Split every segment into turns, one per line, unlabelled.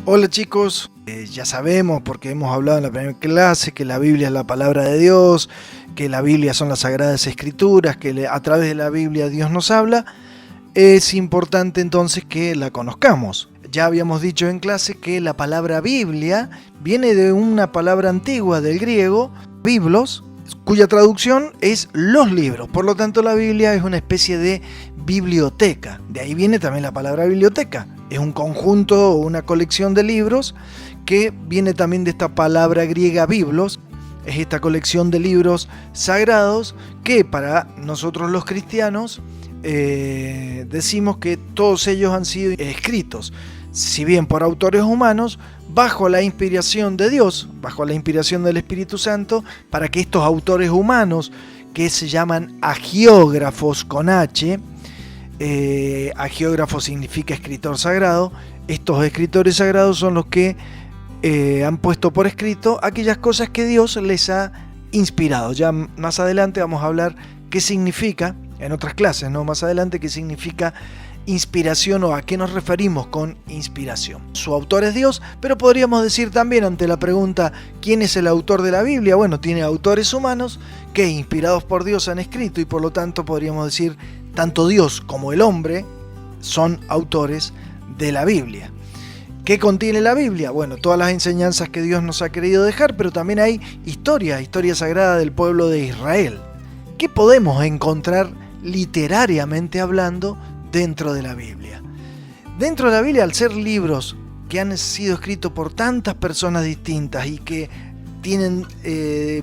Hola chicos, ya sabemos porque hemos hablado en la primera clase que la Biblia es la palabra de Dios, que la Biblia son las sagradas escrituras, que a través de la Biblia Dios nos habla. Es importante entonces que la conozcamos. Ya habíamos dicho en clase que la palabra Biblia viene de una palabra antigua del griego, biblos, cuya traducción es los libros. Por lo tanto, la Biblia es una especie de biblioteca. De ahí viene también la palabra biblioteca. Es un conjunto o una colección de libros que viene también de esta palabra griega biblos. Es esta colección de libros sagrados que para nosotros los cristianos decimos que todos ellos han sido escritos, si bien por autores humanos, bajo la inspiración de Dios, bajo la inspiración del Espíritu Santo, para que estos autores humanos, que se llaman agiógrafos con H, agiógrafo significa escritor sagrado, estos escritores sagrados son los que han puesto por escrito aquellas cosas que Dios les ha inspirado. Ya más adelante vamos a hablar qué significa, en otras clases, ¿no? Más adelante, qué significa inspiración o a qué nos referimos con inspiración. Su autor es Dios, pero podríamos decir también ante la pregunta ¿quién es el autor de la Biblia? Bueno, tiene autores humanos que inspirados por Dios han escrito y por lo tanto podríamos decir tanto Dios como el hombre son autores de la Biblia. ¿Qué contiene la Biblia? Bueno, todas las enseñanzas que Dios nos ha querido dejar, pero también hay historia sagrada del pueblo de Israel. ¿Qué podemos encontrar literariamente hablando dentro de la Biblia? Dentro de la Biblia, al ser libros que han sido escritos por tantas personas distintas y que tienen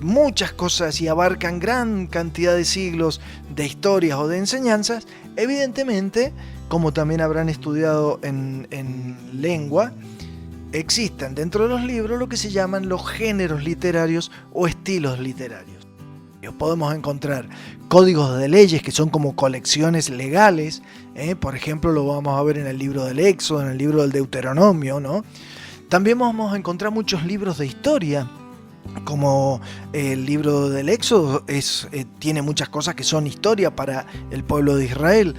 muchas cosas y abarcan gran cantidad de siglos de historias o de enseñanzas, evidentemente, como también habrán estudiado en lengua, existen dentro de los libros lo que se llaman los géneros literarios o estilos literarios. Podemos encontrar códigos de leyes que son como colecciones legales, por ejemplo lo vamos a ver en el libro del Éxodo, en el libro del Deuteronomio, ¿no? También vamos a encontrar muchos libros de historia, como el libro del Éxodo tiene muchas cosas que son historia para el pueblo de Israel,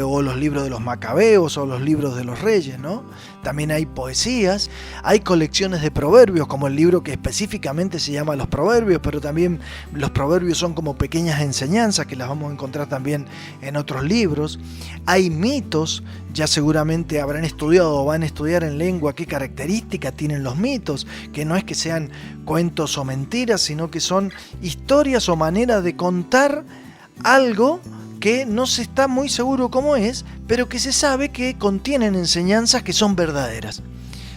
o los libros de los Macabeos o los libros de los reyes, ¿no? También hay poesías, hay colecciones de proverbios, como el libro que específicamente se llama Los Proverbios, pero también los proverbios son como pequeñas enseñanzas que las vamos a encontrar también en otros libros. Hay mitos, ya seguramente habrán estudiado o van a estudiar en lengua qué características tienen los mitos, que no es que sean cuentos o mentiras, sino que son historias o maneras de contar algo que no se está muy seguro cómo es, pero que se sabe que contienen enseñanzas que son verdaderas.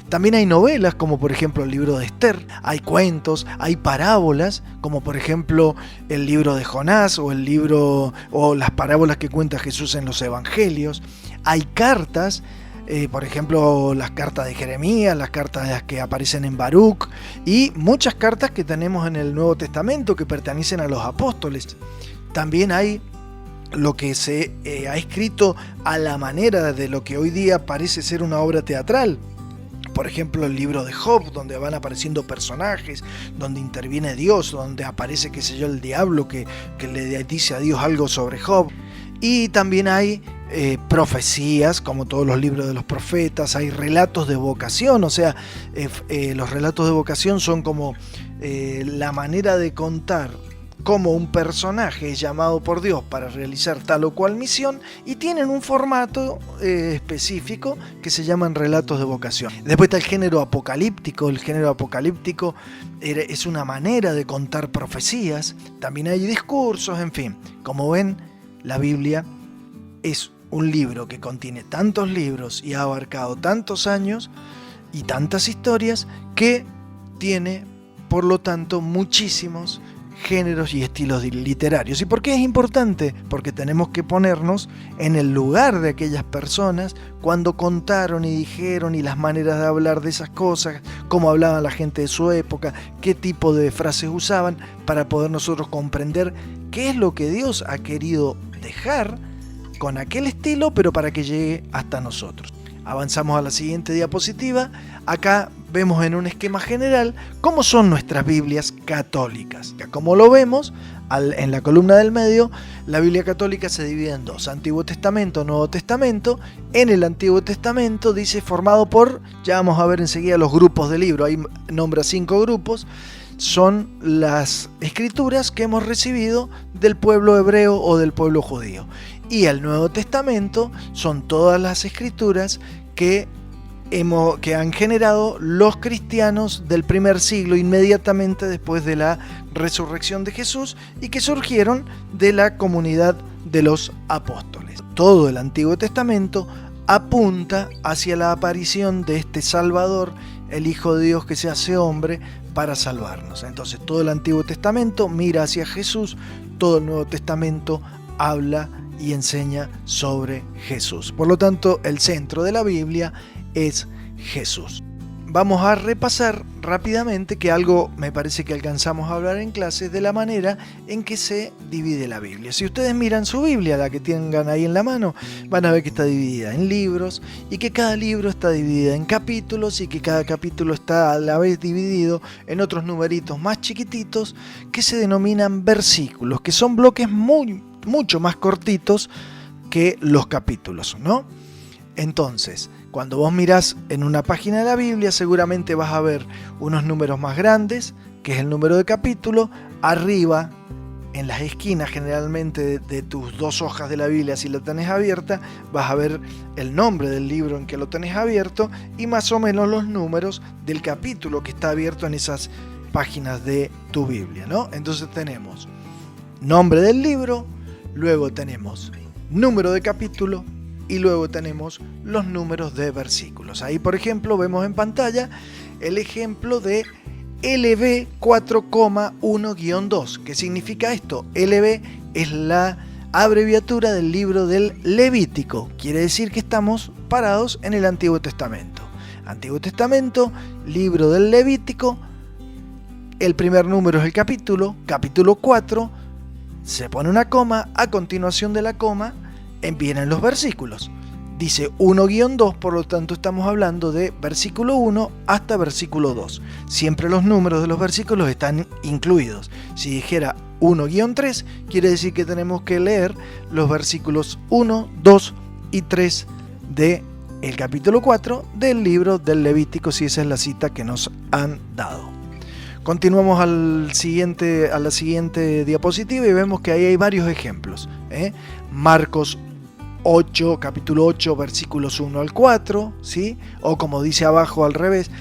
También hay novelas, como por ejemplo el libro de Esther, hay cuentos, hay parábolas, como por ejemplo el libro de Jonás o las parábolas que cuenta Jesús en los evangelios. Hay cartas, por ejemplo las cartas de Jeremías, las cartas que aparecen en Baruch y muchas cartas que tenemos en el Nuevo Testamento que pertenecen a los apóstoles. También hay lo que se ha escrito a la manera de lo que hoy día parece ser una obra teatral. Por ejemplo, el libro de Job, donde van apareciendo personajes, donde interviene Dios, donde aparece, qué sé yo, el diablo que le dice a Dios algo sobre Job. Y también hay profecías, como todos los libros de los profetas, hay relatos de vocación, o sea, los relatos de vocación son como la manera de contar cómo un personaje es llamado por Dios para realizar tal o cual misión y tienen un formato específico que se llaman relatos de vocación. Después está el género apocalíptico. El género apocalíptico es una manera de contar profecías, también hay discursos, en fin. Como ven, la Biblia es un libro que contiene tantos libros y ha abarcado tantos años y tantas historias que tiene, por lo tanto, muchísimos géneros y estilos literarios. ¿Y por qué es importante? Porque tenemos que ponernos en el lugar de aquellas personas cuando contaron y dijeron y las maneras de hablar de esas cosas, cómo hablaban la gente de su época, qué tipo de frases usaban, para poder nosotros comprender qué es lo que Dios ha querido dejar con aquel estilo, pero para que llegue hasta nosotros. Avanzamos a la siguiente diapositiva. Acá vemos en un esquema general cómo son nuestras Biblias católicas. Como lo vemos en la columna del medio, la Biblia católica se divide en dos: Antiguo Testamento, Nuevo Testamento. En el Antiguo Testamento dice formado por, ya vamos a ver enseguida los grupos del libro, ahí nombra 5 grupos. Son las escrituras que hemos recibido del pueblo hebreo o del pueblo judío. Y el Nuevo Testamento son todas las escrituras que han generado los cristianos del primer siglo, inmediatamente después de la resurrección de Jesús, y que surgieron de la comunidad de los apóstoles. Todo el Antiguo Testamento apunta hacia la aparición de este Salvador, el Hijo de Dios que se hace hombre para salvarnos. Entonces todo el Antiguo Testamento mira hacia Jesús, todo el Nuevo Testamento habla y enseña sobre Jesús. Por lo tanto, el centro de la Biblia es Jesús. Vamos a repasar rápidamente, que algo me parece que alcanzamos a hablar en clase, de la manera en que se divide la Biblia. Si ustedes miran su Biblia, la que tengan ahí en la mano, van a ver que está dividida en libros y que cada libro está dividido en capítulos y que cada capítulo está a la vez dividido en otros numeritos más chiquititos que se denominan versículos, que son bloques mucho más cortitos que los capítulos, ¿no? Entonces, cuando vos mirás en una página de la Biblia, seguramente vas a ver unos números más grandes, que es el número de capítulo. Arriba, en las esquinas generalmente de tus 2 hojas de la Biblia, si la tenés abierta, vas a ver el nombre del libro en que lo tenés abierto y más o menos los números del capítulo que está abierto en esas páginas de tu Biblia, ¿no? Entonces tenemos nombre del libro, luego tenemos número de capítulo, y luego tenemos los números de versículos. Ahí, por ejemplo, vemos en pantalla el ejemplo de LB 4,1-2. ¿Qué significa esto? LB es la abreviatura del libro del Levítico. Quiere decir que estamos parados en el Antiguo Testamento. Antiguo Testamento, libro del Levítico. El primer número es el capítulo 4. Se pone una coma, a continuación de la coma vienen los versículos. Dice 1-2, por lo tanto estamos hablando de versículo 1 hasta versículo 2. Siempre los números de los versículos están incluidos. Si dijera 1-3, quiere decir que tenemos que leer los versículos 1, 2 y 3 del capítulo 4 del libro del Levítico, si esa es la cita que nos han dado. Continuamos a la siguiente diapositiva y vemos que ahí hay varios ejemplos. Marcos 8, capítulo 8, versículos 1 al 4, ¿sí? O como dice abajo al revés,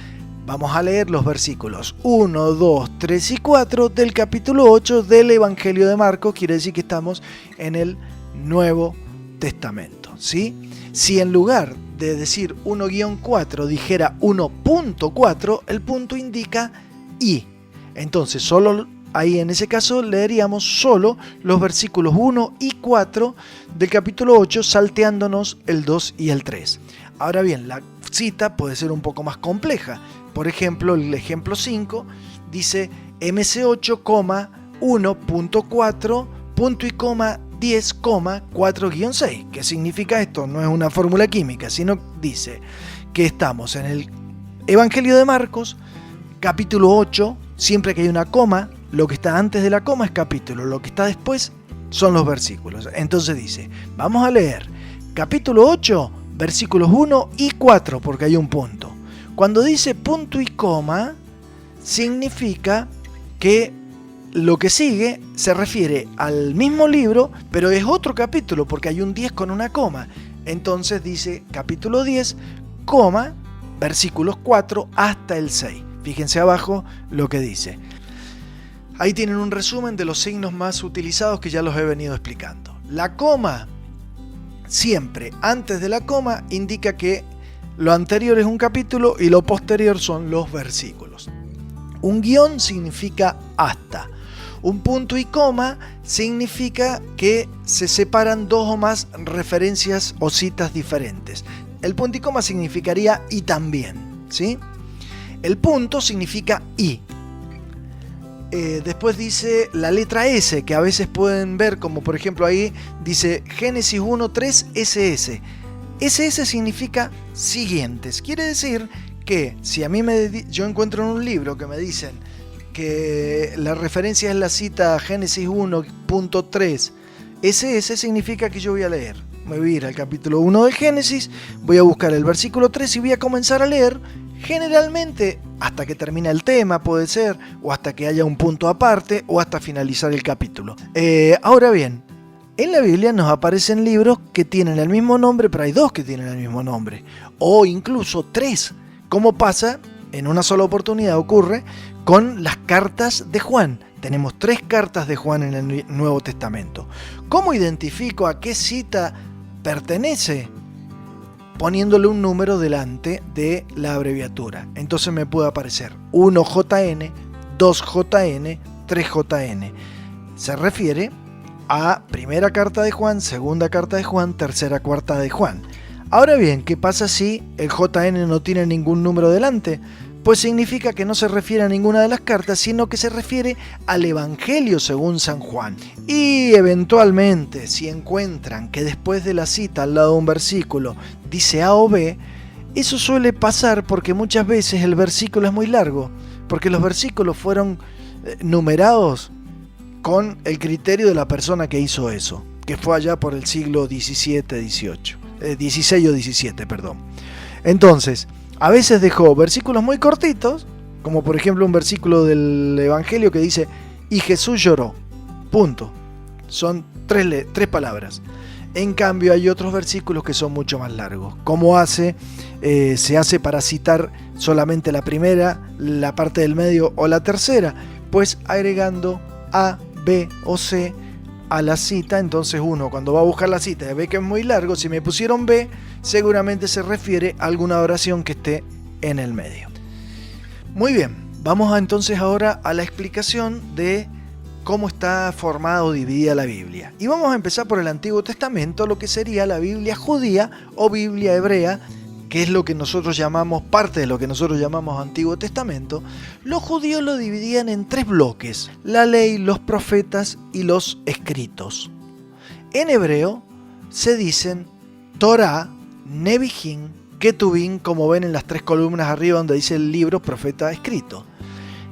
vamos a leer los versículos 1, 2, 3 y 4 del capítulo 8 del Evangelio de Marcos. Quiere decir que estamos en el Nuevo Testamento, ¿sí? Si en lugar de decir 1-4 dijera 1.4, el punto indica y. Entonces solo ahí en ese caso leeríamos solo los versículos 1 y 4 del capítulo 8, salteándonos el 2 y el 3. Ahora bien, la cita puede ser un poco más compleja. Por ejemplo, el ejemplo 5 dice MC8, 1.4, punto y coma 10, 4-6. ¿Qué significa esto? No es una fórmula química, sino dice que estamos en el Evangelio de Marcos, capítulo 8, siempre que hay una coma, lo que está antes de la coma es capítulo, lo que está después son los versículos. Entonces dice, vamos a leer capítulo 8, versículos 1 y 4, porque hay un punto. Cuando dice punto y coma, significa que lo que sigue se refiere al mismo libro, pero es otro capítulo, porque hay un 10 con una coma. Entonces dice capítulo 10, coma, versículos 4 hasta el 6. Fíjense abajo lo que dice. Ahí tienen un resumen de los signos más utilizados que ya los he venido explicando. La coma, siempre antes de la coma, indica que lo anterior es un capítulo y lo posterior son los versículos. Un guión significa hasta. Un punto y coma significa que se separan 2 o más referencias o citas diferentes. El punto y coma significaría y también, ¿sí? El punto significa y. Después dice la letra S, que a veces pueden ver, como por ejemplo ahí dice Génesis 1.3 SS. SS significa siguientes. Quiere decir que si a mí yo encuentro en un libro que me dicen que la referencia es la cita Génesis 1.3, ese significa que yo voy a leer. Me voy a ir al capítulo 1 del Génesis, voy a buscar el versículo 3 y voy a comenzar a leer, generalmente hasta que termine el tema, puede ser, o hasta que haya un punto aparte, o hasta finalizar el capítulo. Ahora bien, en la Biblia nos aparecen libros que tienen el mismo nombre, pero hay 2 que tienen el mismo nombre, o incluso 3, como pasa en una sola oportunidad, ocurre con las cartas de Juan. Tenemos 3 cartas de Juan en el Nuevo Testamento. ¿Cómo identifico a qué cita pertenece? Poniéndole un número delante de la abreviatura. Entonces me puede aparecer 1JN, 2JN, 3JN. Se refiere a primera carta de Juan, segunda carta de Juan, tercera carta de Juan. Ahora bien, ¿qué pasa si el JN no tiene ningún número delante? Pues significa que no se refiere a ninguna de las cartas, sino que se refiere al Evangelio según San Juan. Y eventualmente, si encuentran que después de la cita al lado de un versículo dice A o B, eso suele pasar porque muchas veces el versículo es muy largo, porque los versículos fueron numerados con el criterio de la persona que hizo eso, que fue allá por el siglo XVI o XVII, perdón. Entonces, a veces dejó versículos muy cortitos, como por ejemplo un versículo del Evangelio que dice, y Jesús lloró, punto. Son 3 palabras. En cambio hay otros versículos que son mucho más largos. ¿Cómo se hace para citar solamente la primera, la parte del medio o la tercera? Pues agregando A, B o C a la cita. Entonces uno cuando va a buscar la cita y ve que es muy largo, si me pusieron B, seguramente se refiere a alguna oración que esté en el medio. Muy bien, vamos entonces ahora a la explicación de cómo está formada o dividida la Biblia. Y vamos a empezar por el Antiguo Testamento, lo que sería la Biblia judía o Biblia hebrea, que es lo que nosotros llamamos, parte de lo que nosotros llamamos Antiguo Testamento. Los judíos lo dividían en 3 bloques: la ley, los profetas y los escritos. En hebreo se dicen Torah, Nevi'im, Ketuvim, como ven en las 3 columnas arriba donde dice el libro, profeta, escrito.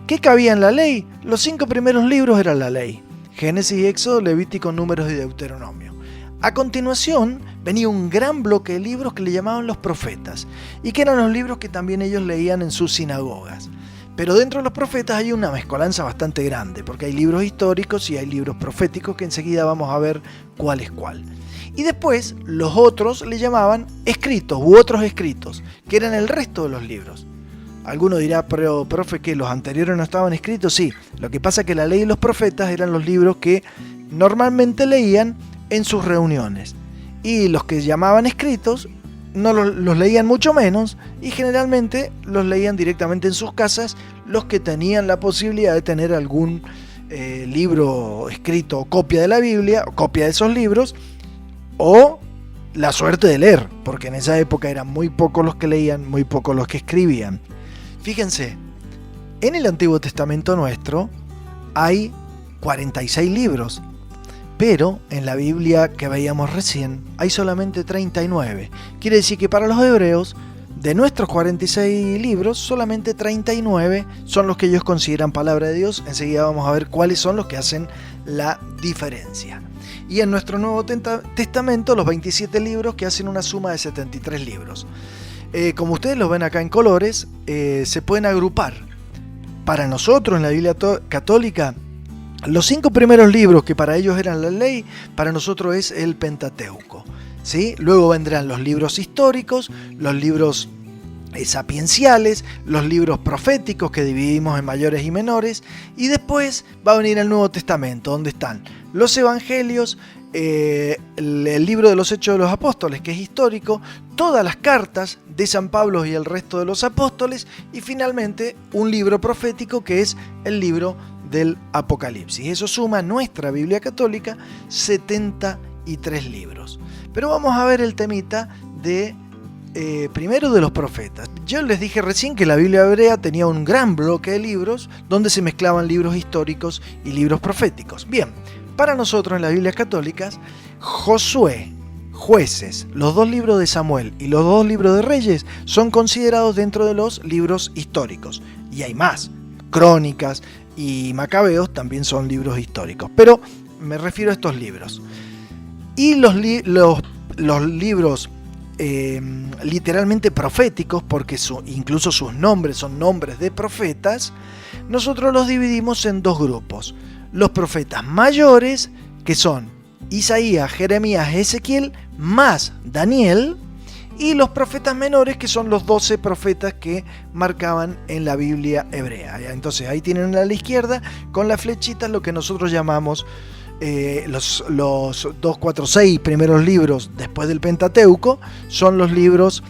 ¿Qué cabía en la ley? Los 5 primeros libros eran la ley: Génesis, Éxodo, Levítico, Números y Deuteronomio. A continuación venía un gran bloque de libros que le llamaban los profetas, y que eran los libros que también ellos leían en sus sinagogas. Pero dentro de los profetas hay una mezcolanza bastante grande, porque hay libros históricos y hay libros proféticos que enseguida vamos a ver cuál es cuál. Y después los otros le llamaban escritos u otros escritos, que eran el resto de los libros. Alguno dirá, pero profe, ¿que los anteriores no estaban escritos? Sí, lo que pasa es que la ley y los profetas eran los libros que normalmente leían en sus reuniones. Y los que llamaban escritos no los leían mucho menos, y generalmente los leían directamente en sus casas los que tenían la posibilidad de tener algún libro escrito, copia de la Biblia, o copia de esos libros, o la suerte de leer, porque en esa época eran muy pocos los que leían, muy pocos los que escribían. Fíjense, en el Antiguo Testamento nuestro hay 46 libros, pero en la Biblia que veíamos recién hay solamente 39. Quiere decir que para los hebreos, de nuestros 46 libros, solamente 39 son los que ellos consideran palabra de Dios. Enseguida vamos a ver cuáles son los que hacen la diferencia. Y en nuestro Nuevo Testamento, los 27 libros que hacen una suma de 73 libros. Como ustedes los ven acá en colores, se pueden agrupar. Para nosotros en la Biblia católica, los 5 primeros libros que para ellos eran la ley, para nosotros es el Pentateuco, ¿sí? Luego vendrán los libros históricos, los libros sapienciales, los libros proféticos que dividimos en mayores y menores, y después va a venir el Nuevo Testamento, donde están los evangelios, el libro de los Hechos de los Apóstoles, que es histórico, todas las cartas de San Pablo y el resto de los apóstoles, y finalmente un libro profético que es el libro del Apocalipsis. Eso suma nuestra Biblia católica 73 libros. Pero vamos a ver el temita de primero de los profetas. Yo les dije recién que la Biblia hebrea tenía un gran bloque de libros donde se mezclaban libros históricos y libros proféticos. Bien, para nosotros en las Biblias católicas, Josué, Jueces, los 2 libros de Samuel y los 2 libros de Reyes son considerados dentro de los libros históricos. Y hay más, Crónicas y Macabeos también son libros históricos, pero me refiero a estos libros. Y los libros literalmente proféticos, porque incluso sus nombres son nombres de profetas, nosotros los dividimos en 2 grupos. Los profetas mayores, que son Isaías, Jeremías, Ezequiel, más Daniel, y los profetas menores, que son los 12 profetas que marcaban en la Biblia hebrea. Entonces ahí tienen a la izquierda con las flechitas lo que nosotros llamamos los 2, 4, 6 primeros libros después del Pentateuco son los libros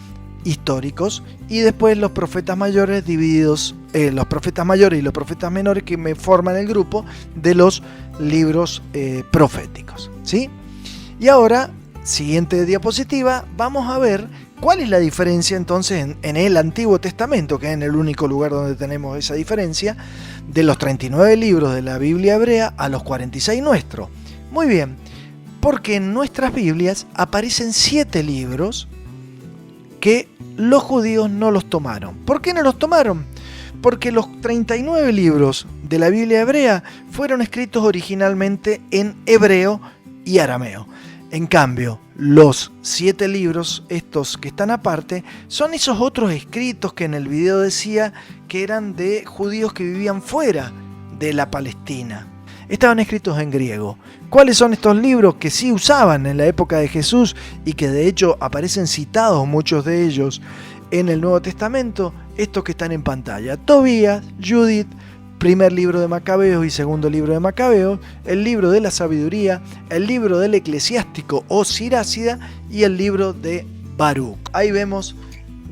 históricos, y después los profetas mayores divididos, los profetas mayores y los profetas menores, que me forman el grupo de los libros proféticos, ¿sí? Y ahora, siguiente diapositiva, vamos a ver cuál es la diferencia entonces en el Antiguo Testamento, que es en el único lugar donde tenemos esa diferencia, de los 39 libros de la Biblia hebrea a los 46 nuestros. Muy bien, porque en nuestras Biblias aparecen 7 libros que los judíos no los tomaron. ¿Por qué no los tomaron? Porque los 39 libros de la Biblia hebrea fueron escritos originalmente en hebreo y arameo. En cambio, los 7 libros, estos que están aparte, son esos otros escritos que en el video decía que eran de judíos que vivían fuera de la Palestina. Estaban escritos en griego. ¿Cuáles son estos libros que sí usaban en la época de Jesús y que de hecho aparecen citados muchos de ellos en el Nuevo Testamento? Estos que están en pantalla: Tobías, Judith, primer libro de Macabeos y segundo libro de Macabeos, el libro de la sabiduría, el libro del eclesiástico o Sirácida y el libro de Baruch. Ahí vemos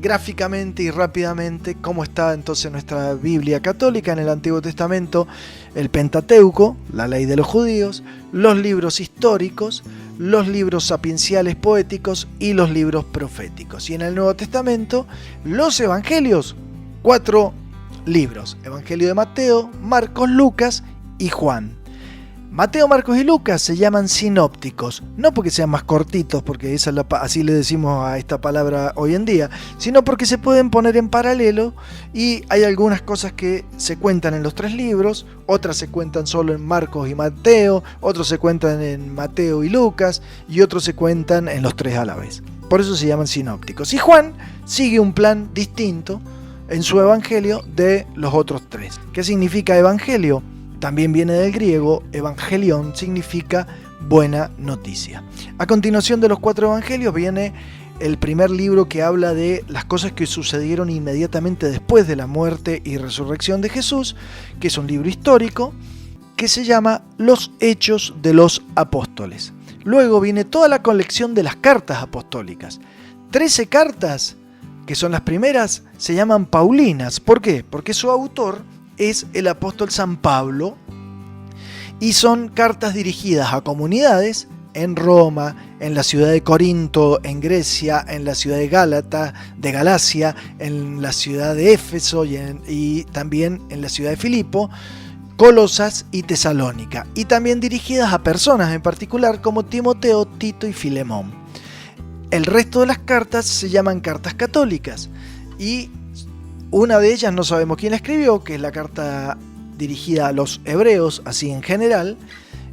gráficamente y rápidamente cómo está entonces nuestra Biblia católica en el Antiguo Testamento: el Pentateuco, la ley de los judíos, los libros históricos, los libros sapienciales poéticos y los libros proféticos. Y en el Nuevo Testamento, los evangelios, 4 libros: Evangelio de Mateo, Marcos, Lucas y Juan. Mateo, Marcos y Lucas se llaman sinópticos, no porque sean más cortitos, porque así le decimos a esta palabra hoy en día, sino porque se pueden poner en paralelo y hay algunas cosas que se cuentan en los 3 libros, otras se cuentan solo en Marcos y Mateo, otros se cuentan en Mateo y Lucas y otros se cuentan en los 3 a la vez. Por eso se llaman sinópticos. Y Juan sigue un plan distinto en su evangelio de los otros 3. ¿Qué significa evangelio? También viene del griego, evangelion significa buena noticia. A continuación de los 4 evangelios viene el primer libro que habla de las cosas que sucedieron inmediatamente después de la muerte y resurrección de Jesús, que es un libro histórico que se llama Los Hechos de los Apóstoles. Luego viene toda la colección de las cartas apostólicas. 13 cartas, que son las primeras, se llaman Paulinas. ¿Por qué? Porque su autor es el apóstol San Pablo y son cartas dirigidas a comunidades en Roma, en la ciudad de Corinto, en Grecia, en la ciudad de Galacia, en la ciudad de Éfeso y también en la ciudad de Filipo, Colosas y Tesalónica, y también dirigidas a personas en particular como Timoteo, Tito y Filemón. El resto de las cartas se llaman cartas católicas y una de ellas no sabemos quién la escribió, que es la carta dirigida a los hebreos, así en general.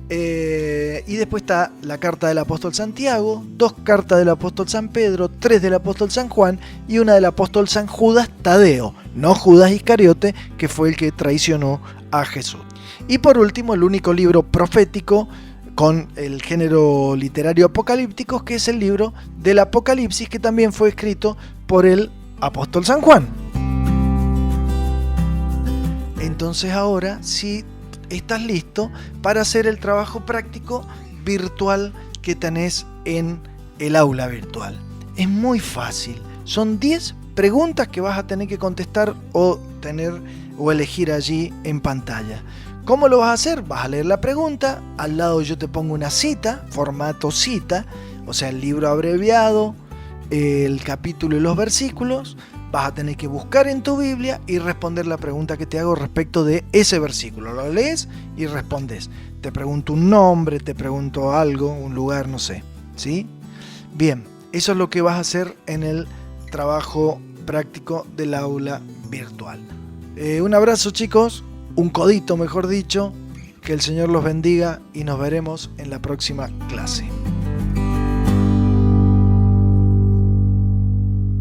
Y después está la carta del apóstol Santiago, 2 cartas del apóstol San Pedro, 3 del apóstol San Juan y una del apóstol San Judas Tadeo, no Judas Iscariote, que fue el que traicionó a Jesús. Y por último, el único libro profético con el género literario apocalíptico, que es el libro del Apocalipsis, que también fue escrito por el apóstol San Juan. Entonces ahora sí estás listo para hacer el trabajo práctico virtual que tenés en el aula virtual. Es muy fácil. Son 10 preguntas que vas a tener que contestar o elegir allí en pantalla. ¿Cómo lo vas a hacer? Vas a leer la pregunta, al lado yo te pongo una cita, formato cita, o sea, el libro abreviado, el capítulo y los versículos. Vas a tener que buscar en tu Biblia y responder la pregunta que te hago respecto de ese versículo. Lo lees y respondes. Te pregunto un nombre, te pregunto algo, un lugar, no sé, ¿sí? Bien, eso es lo que vas a hacer en el trabajo práctico del aula virtual. Un abrazo, chicos, un codito mejor dicho, que el Señor los bendiga y nos veremos en la próxima clase.